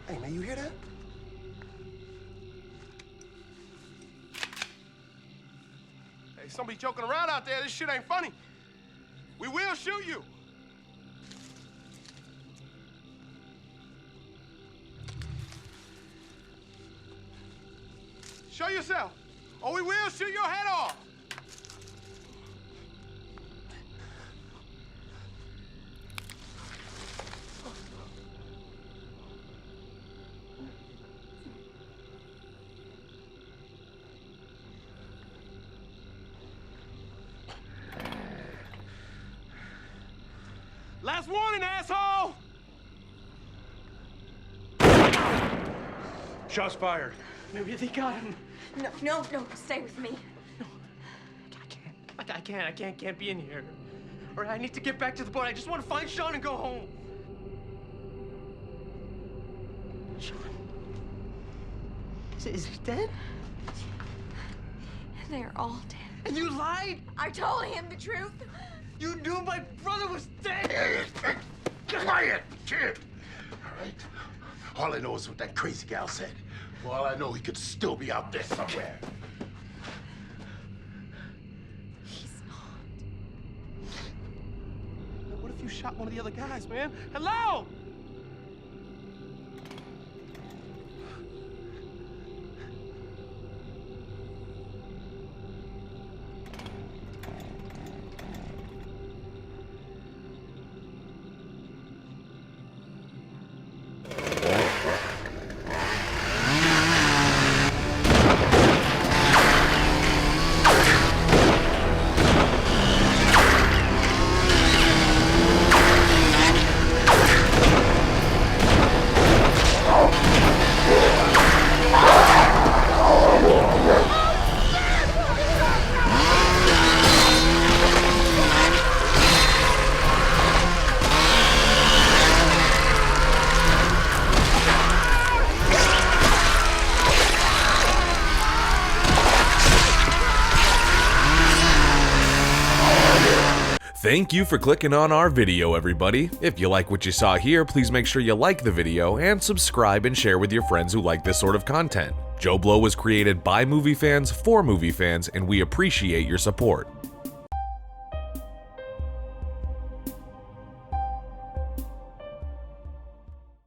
Hey, man, you hear that? Hey, somebody joking around out there. This shit ain't funny. We will shoot you. Show yourself, or we will shoot your head off. Last warning, asshole! Shots fired. Maybe they got him. No, stay with me. No, I can't be in here. All right, I need to get back to the boat. I just want to find Sean and go home. Sean? Is he dead? They're all dead. And you lied? I told him the truth. You knew my brother was dead! Quiet, kid! All right? All I know is what that crazy gal said. For all I know, he could still be out there somewhere. He's not. What if you shot one of the other guys, man? Hello? Thank you for clicking on our video, everybody. If you like what you saw here, please make sure you like the video and subscribe and share with your friends who like this sort of content. JoBlo was created by movie fans for movie fans, and we appreciate your support.